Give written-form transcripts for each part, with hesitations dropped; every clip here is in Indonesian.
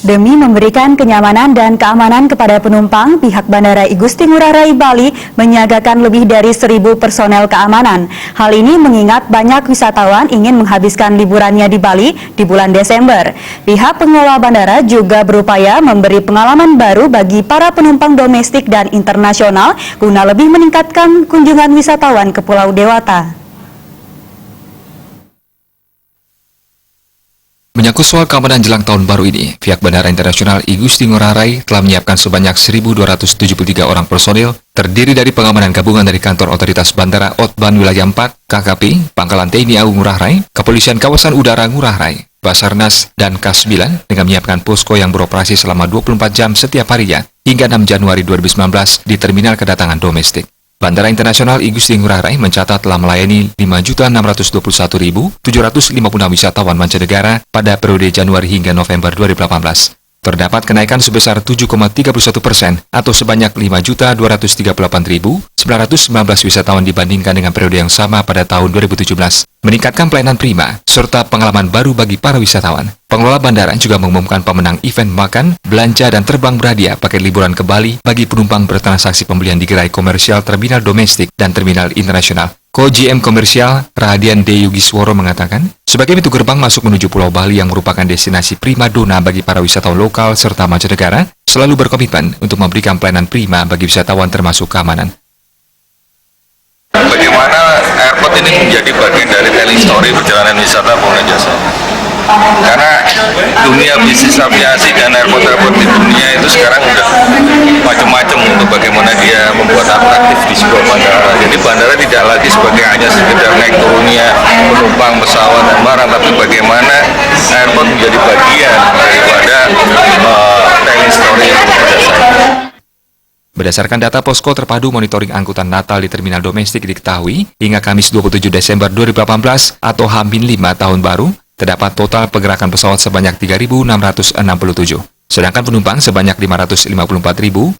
Demi memberikan kenyamanan dan keamanan kepada penumpang, pihak Bandara I Gusti Ngurah Rai Bali menyiagakan lebih dari 1.000 personel keamanan. Hal ini mengingat banyak wisatawan ingin menghabiskan liburannya di Bali di bulan Desember. Pihak pengelola bandara juga berupaya memberi pengalaman baru bagi para penumpang domestik dan internasional guna lebih meningkatkan kunjungan wisatawan ke Pulau Dewata. Menyangkut soal keamanan jelang tahun baru ini, pihak Bandara Internasional I Gusti Ngurah Rai telah menyiapkan sebanyak 1.273 orang personil terdiri dari pengamanan gabungan dari Kantor Otoritas Bandara Otban Wilayah 4, KKP, Pangkalan TNI AU Ngurah Rai, Kepolisian Kawasan Udara Ngurah Rai, Basarnas, dan Kas9 dengan menyiapkan posko yang beroperasi selama 24 jam setiap harinya hingga 6 Januari 2019 di terminal kedatangan domestik. Bandara Internasional I Gusti Ngurah Rai mencatat telah melayani 5.621.756 wisatawan mancanegara pada periode Januari hingga November 2018. Terdapat kenaikan sebesar 7,31% atau sebanyak 5.238.919 wisatawan dibandingkan dengan periode yang sama pada tahun 2017. Meningkatkan pelayanan prima serta pengalaman baru bagi para wisatawan. Pengelola bandara juga mengumumkan pemenang event makan, belanja, dan terbang berhadiah paket liburan ke Bali bagi penumpang bertransaksi pembelian di gerai komersial terminal domestik dan terminal internasional. Ko-GM Komersial Rahadian D. Yugisworo mengatakan, sebagai pintu gerbang masuk menuju Pulau Bali yang merupakan destinasi primadona bagi para wisatawan lokal serta mancanegara, selalu berkomitmen untuk memberikan pelayanan prima bagi wisatawan termasuk keamanan. Bagaimana airport ini menjadi bagian dari telling story perjalanan wisata pengguna jasa. Karena dunia bisnis aviasi dan airport-airport di dunia itu sekarang udah macam-macam untuk bagaimana dia membuat atraktif di sebuah bandara. Jadi bandara tidak lagi sebagai hanya sekedar naik turunnya penumpang, pesawat, dan barang, tapi bagaimana airport menjadi bagian daripada telling story pengguna jasa. Berdasarkan data Posko Terpadu Monitoring Angkutan Natal di Terminal Domestik diketahui, hingga Kamis 27 Desember 2018 atau H-5 tahun baru, terdapat total pergerakan pesawat sebanyak 3.667. Sedangkan penumpang sebanyak 554.319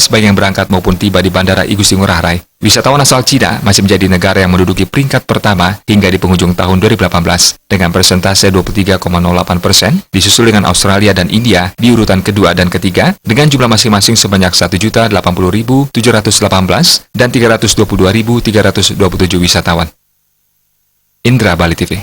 baik yang berangkat maupun tiba di Bandara I Gusti Ngurah Rai. Wisatawan asal Cina masih menjadi negara yang menduduki peringkat pertama hingga di penghujung tahun 2018 dengan persentase 23,08%, disusul dengan Australia dan India di urutan kedua dan ketiga dengan jumlah masing-masing sebanyak 1.080.718 dan 322.327 wisatawan. Indra Bali TV.